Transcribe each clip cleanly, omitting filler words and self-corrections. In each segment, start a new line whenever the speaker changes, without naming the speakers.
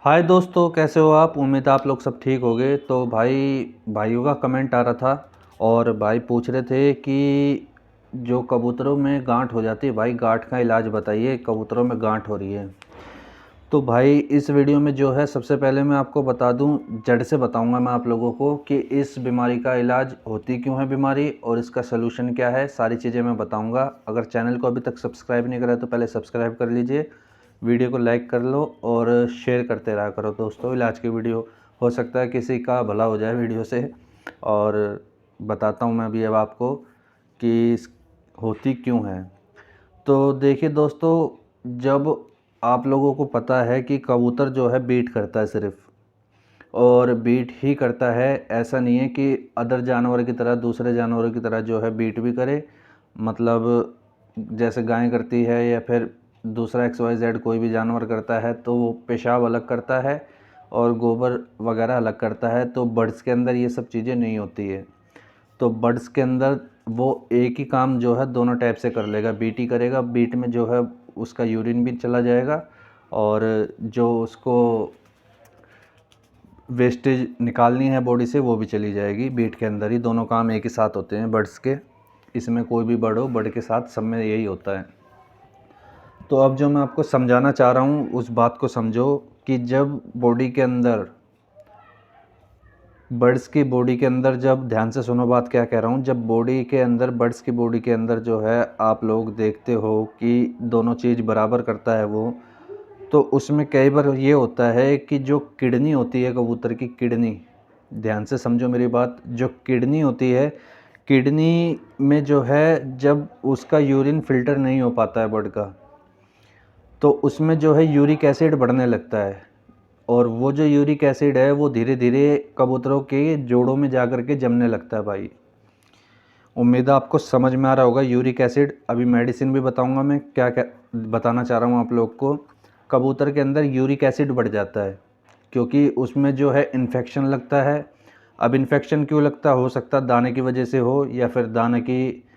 हाय दोस्तों, कैसे हो आप। उम्मीद है आप लोग सब ठीक होगे। तो भाइयों का कमेंट आ रहा था और भाई पूछ रहे थे कि जो कबूतरों में गांठ हो जाती है, भाई गांठ का इलाज बताइए, कबूतरों में गांठ हो रही है। तो भाई इस वीडियो में जो है सबसे पहले मैं आपको बता दूं, जड़ से बताऊंगा मैं आप लोगों को कि इस बीमारी का इलाज होती क्यों है बीमारी और इसका सलूशन क्या है। सारी चीज़ें मैं बताऊंगा। अगर चैनल को अभी तक सब्सक्राइब नहीं करा तो पहले सब्सक्राइब कर लीजिए, वीडियो को लाइक कर लो और शेयर करते रहा करो दोस्तों। इलाज की वीडियो हो सकता है किसी का भला हो जाए वीडियो से। और बताता हूँ मैं अभी अब आपको कि होती क्यों है। तो देखिए दोस्तों, जब आप लोगों को पता है कि कबूतर जो है बीट करता है सिर्फ, और बीट ही करता है, ऐसा नहीं है कि अदर जानवर की तरह, दूसरे जानवरों की तरह जो है बीट भी करे। मतलब जैसे गाय करती है या फिर दूसरा XYZ कोई भी जानवर करता है तो वो पेशाब अलग करता है और गोबर वगैरह अलग करता है। तो बर्ड्स के अंदर ये सब चीज़ें नहीं होती है। तो बर्ड्स के अंदर वो एक ही काम जो है दोनों टाइप से कर लेगा। बीट ही करेगा, बीट में जो है उसका यूरिन भी चला जाएगा और जो उसको वेस्टेज निकालनी है बॉडी से वो भी चली जाएगी। बीट के अंदर ही दोनों काम एक ही साथ होते हैं बर्ड्स के। इसमें कोई भी बर्ड हो, बर्ड के साथ सब में यही होता है। तो अब जो मैं आपको समझाना चाह रहा हूँ उस बात को समझो कि जब बॉडी के अंदर, बर्ड्स की बॉडी के अंदर, जब ध्यान से सुनो बात क्या कह रहा हूँ, जब बॉडी के अंदर, बर्ड्स की बॉडी के अंदर जो है आप लोग देखते हो कि दोनों चीज़ बराबर करता है वो, तो उसमें कई बार ये होता है कि जो किडनी होती है कबूतर की, किडनी, ध्यान से समझो मेरी बात, जो किडनी होती है, किडनी में जो है जब उसका यूरिन फिल्टर नहीं हो पाता है बर्ड का, तो उसमें जो है यूरिक एसिड बढ़ने लगता है। और वो जो यूरिक एसिड है वो धीरे धीरे कबूतरों के जोड़ों में जा कर के जमने लगता है भाई। उम्मीद है आपको समझ में आ रहा होगा यूरिक एसिड। अभी मेडिसिन भी बताऊंगा मैं क्या क्या बताना चाह रहा हूँ आप लोग को। कबूतर के अंदर यूरिक एसिड बढ़ जाता है क्योंकि उसमें जो है इन्फेक्शन लगता है। अब इन्फेक्शन क्यों लगता, हो सकता है दाने की वजह से हो, या फिर दाने की,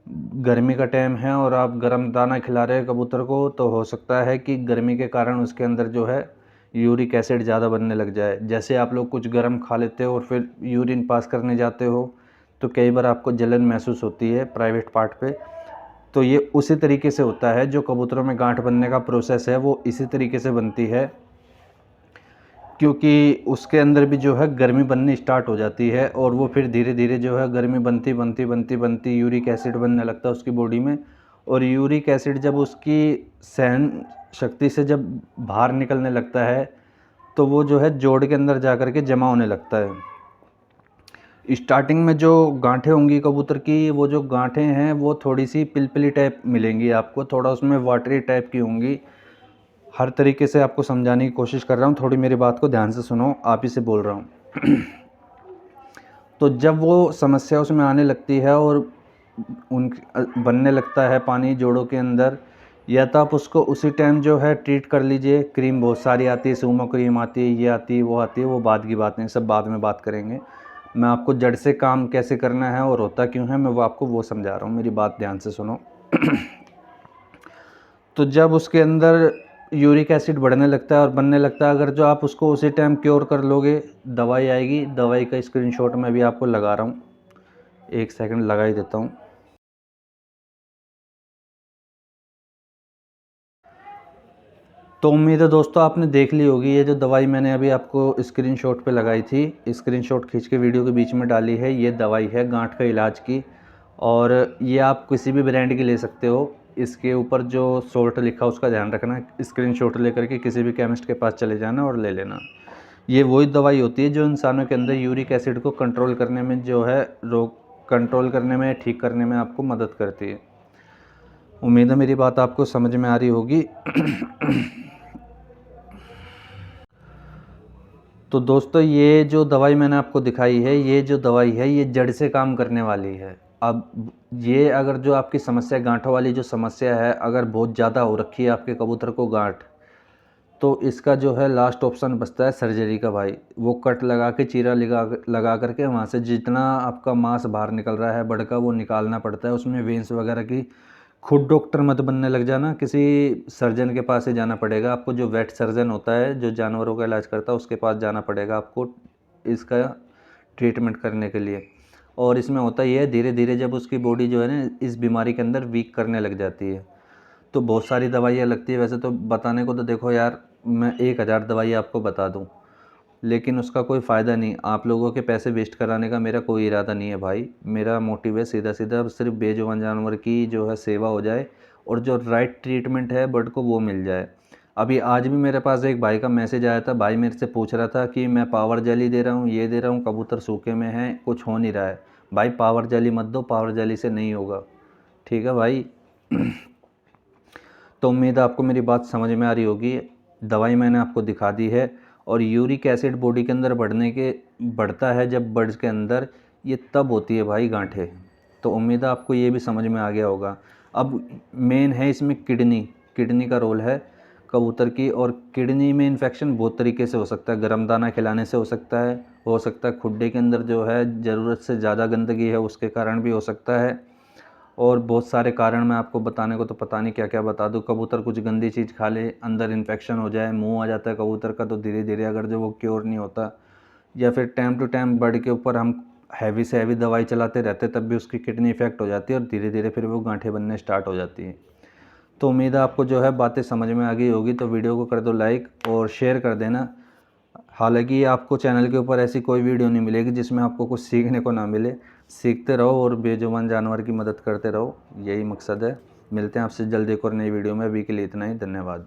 गर्मी का टाइम है और आप गर्म दाना खिला रहे हैं कबूतर को, तो हो सकता है कि गर्मी के कारण उसके अंदर जो है यूरिक एसिड ज़्यादा बनने लग जाए। जैसे आप लोग कुछ गर्म खा लेते हो और फिर यूरिन पास करने जाते हो तो कई बार आपको जलन महसूस होती है प्राइवेट पार्ट पे। तो ये उसी तरीके से होता है, जो कबूतरों में गांठ बनने का प्रोसेस है वो इसी तरीके से बनती है, क्योंकि उसके अंदर भी जो है गर्मी बननी स्टार्ट हो जाती है और वो फिर धीरे धीरे जो है गर्मी बनती बनती बनती बनती यूरिक एसिड बनने लगता है उसकी बॉडी में। और यूरिक एसिड जब उसकी सहन शक्ति से जब बाहर निकलने लगता है तो वो जो है जोड़ के अंदर जा कर के जमा होने लगता है। स्टार्टिंग में जो गांठें होंगी कबूतर की, वो जो गांठें हैं वो थोड़ी सी पिलपिली टाइप मिलेंगी आपको, थोड़ा उसमें वाटरी टाइप की होंगी। हर तरीके से आपको समझाने की कोशिश कर रहा हूँ, थोड़ी मेरी बात को ध्यान से सुनो, आप ही से बोल रहा हूँ। तो जब वो समस्या उसमें आने लगती है और उन बनने लगता है पानी जोड़ों के अंदर, या तो आप उसको उसी टाइम जो है ट्रीट कर लीजिए। क्रीम बहुत सारी आती है, सूमो क्रीम आती है, ये आती है, वो आती है, वो बाद की बात नहीं, सब बाद में बात करेंगे। मैं आपको जड़ से काम कैसे करना है और होता क्यों है मैं वो आपको वो समझा रहा हूँ, मेरी बात ध्यान से सुनो। तो जब उसके अंदर यूरिक एसिड बढ़ने लगता है और बनने लगता है, अगर जो आप उसको उसी टाइम क्योर कर लोगे, दवाई आएगी, दवाई का स्क्रीनशॉट मैं भी आपको लगा रहा हूँ, एक सेकंड लगा ही देता हूँ। तो उम्मीद है दोस्तों आपने देख ली होगी, ये जो दवाई मैंने अभी आपको स्क्रीनशॉट पे लगाई थी, स्क्रीनशॉट खींच के वीडियो के बीच में डाली है, ये दवाई है गांठ का इलाज की। और ये आप किसी भी ब्रांड की ले सकते हो। इसके ऊपर जो सोल्ट लिखा उसका ध्यान रखना, स्क्रीनशॉट लेकर के किसी भी केमिस्ट के पास चले जाना और ले लेना। ये वही दवाई होती है जो इंसानों के अंदर यूरिक एसिड को कंट्रोल करने में जो है, रोग कंट्रोल करने में, ठीक करने में आपको मदद करती है। उम्मीद है मेरी बात आपको समझ में आ रही होगी। तो दोस्तों ये जो दवाई मैंने आपको दिखाई है, ये जो दवाई है ये जड़ से काम करने वाली है। अब ये अगर जो आपकी समस्या, गांठों वाली जो समस्या है, अगर बहुत ज़्यादा हो रखी है आपके कबूतर को गांठ, तो इसका जो है लास्ट ऑप्शन बचता है सर्जरी का भाई। वो कट लगा के, चीरा लगा करके वहाँ से जितना आपका मांस बाहर निकल रहा है बड़ का, वो निकालना पड़ता है। उसमें वेंस वगैरह की खुद डॉक्टर मत बनने लग जाना, किसी सर्जन के पास ही जाना पड़ेगा आपको। जो वेट सर्जन होता है, जो जानवरों का इलाज करता है, उसके पास जाना पड़ेगा आपको इसका ट्रीटमेंट करने के लिए। और इसमें होता ये है, धीरे धीरे जब उसकी बॉडी जो है ना इस बीमारी के अंदर वीक करने लग जाती है, तो बहुत सारी दवाइयाँ लगती है। वैसे तो बताने को तो देखो यार, मैं 1000 दवाई आपको बता दूँ, लेकिन उसका कोई फ़ायदा नहीं। आप लोगों के पैसे वेस्ट कराने का मेरा कोई इरादा नहीं है भाई। मेरा मोटिव है सीधा सीधा, सिर्फ बेजुबान जानवर की जो है सेवा हो जाए और जो राइट ट्रीटमेंट है बर्ड को वो मिल जाए। अभी आज भी मेरे पास एक भाई का मैसेज आया था, भाई मेरे से पूछ रहा था कि मैं पावर जेली दे रहा हूँ, ये दे रहा हूँ, कबूतर सूखे में हैं, कुछ हो नहीं रहा है। भाई पावर जेली मत दो, पावर जेली से नहीं होगा, ठीक है भाई। तो उम्मीद है आपको मेरी बात समझ में आ रही होगी। दवाई मैंने आपको दिखा दी है। और यूरिक एसिड बॉडी के अंदर बढ़ता है जब बर्ड्स के अंदर, ये तब होती है भाई गांठें। तो उम्मीद है आपको ये भी समझ में आ गया होगा। अब मेन है इसमें किडनी का रोल है कबूतर की। और किडनी में इन्फेक्शन बहुत तरीके से हो सकता है। गर्म दाना खिलाने से हो सकता है खुड्डे के अंदर जो है ज़रूरत से ज़्यादा गंदगी है उसके कारण भी हो सकता है। और बहुत सारे कारण मैं आपको बताने को तो पता नहीं क्या क्या बता दूँ। कबूतर कुछ गंदी चीज़ खा ले, अंदर इन्फेक्शन हो जाए, मुंह आ जाता है कबूतर का, तो धीरे धीरे अगर जो वो क्योर नहीं होता, या फिर टाइम टू टाइम बर्ड के ऊपर हम हैवी से हैवी दवाई चलाते रहते, तब भी उसकी किडनी इफेक्ट हो जाती है और धीरे धीरे फिर वो गांठें बनने स्टार्ट हो जाती हैं। तो उम्मीद है आपको जो है बातें समझ में आ गई होगी। तो वीडियो को कर दो लाइक और शेयर कर देना। हालांकि आपको चैनल के ऊपर ऐसी कोई वीडियो नहीं मिलेगी जिसमें आपको कुछ सीखने को ना मिले। सीखते रहो और बेजुबान जानवर की मदद करते रहो, यही मकसद है। मिलते हैं आपसे जल्दी एक और नई वीडियो में। अभी के लिए इतना ही, धन्यवाद।